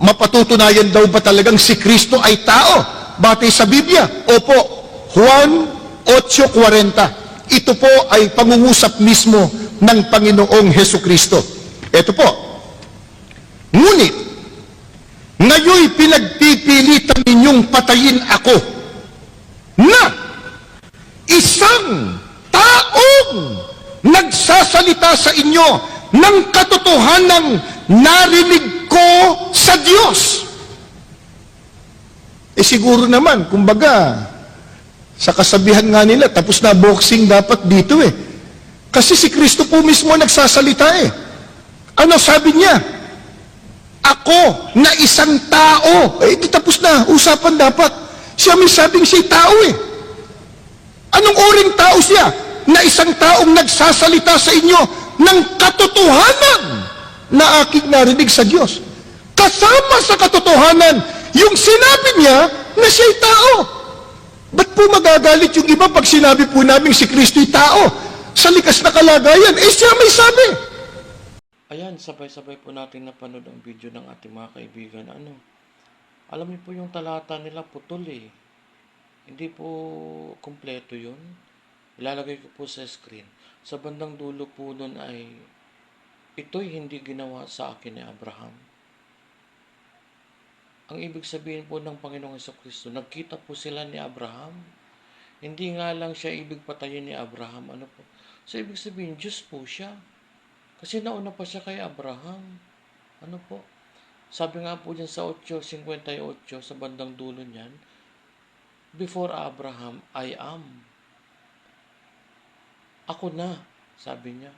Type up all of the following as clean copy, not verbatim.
Mapatutunayan daw ba talagang si Kristo ay tao? Batay sa Biblia? Opo. Juan 8:40. Ito po ay pangungusap mismo ng Panginoong Heso Kristo. Ito po. Ngunit, ngayoy pinagpipilitan ninyong patayin ako na isang taong nagsasalita sa inyo ng katotohanang narinig ko sa Diyos. Siguro naman, kumbaga, sa kasabihan nga nila, tapos na boxing dapat dito Kasi si Kristo po mismo nagsasalita Ano sabi niya? Ako na isang tao. Di tapos na, usapan dapat. Siya may sabing siya'y tao Anong uring tao siya? Na isang taong nagsasalita sa inyo ng katotohanan na aking narinig sa Diyos. Kasama sa katotohanan, yung sinabi niya na siya'y tao. Ba't po magagalit yung iba pag sinabi po namin si Kristo'y tao? Sa likas na kalagayan, siya may sabi. Ayan, sabay-sabay po natin napanood ang video ng ating mga kaibigan. Alam niyo po yung talata nila putol Hindi po kumpleto yun. Ilalagay ko po sa screen. Sa bandang dulo po nun ay, ito'y hindi ginawa sa akin ni Abraham. Ang ibig sabihin po ng Panginoong Jesucristo, nagkita po sila ni Abraham. Hindi nga lang siya ibig patayin ni Abraham. So ibig sabihin, Diyos po siya. Kasi nauna pa siya kay Abraham. Sabi nga po dyan sa 8:58, sa bandang dulo niyan, before Abraham, I am. Ako na, sabi niya.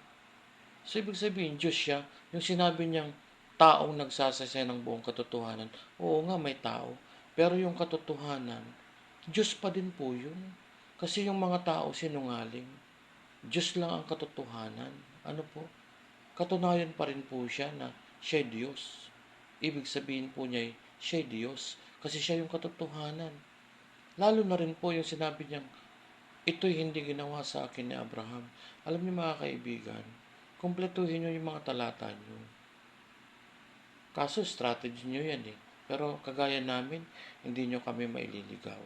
So, ibig sabihin, Diyos siya. Yung sinabi niyang taong nagsasasay ng buong katotohanan, oo nga, may tao. Pero yung katotohanan, Diyos pa din po yun. Kasi yung mga tao sinungaling. Diyos lang ang katotohanan. Katunayan pa rin po siya na siya'y Diyos. Ibig sabihin po niya, siya'y Diyos. Kasi siya yung katotohanan. Lalo na rin po yung sinabi niyang, ito'y hindi ginawa sa akin ni Abraham. Alam niyo mga kaibigan, kumpletuhin niyo yung mga talata niyo. Kaso strategy niyo yan Pero kagaya namin, hindi niyo kami maililigaw.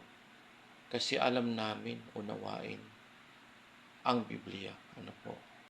Kasi alam namin, unawain ang Biblia.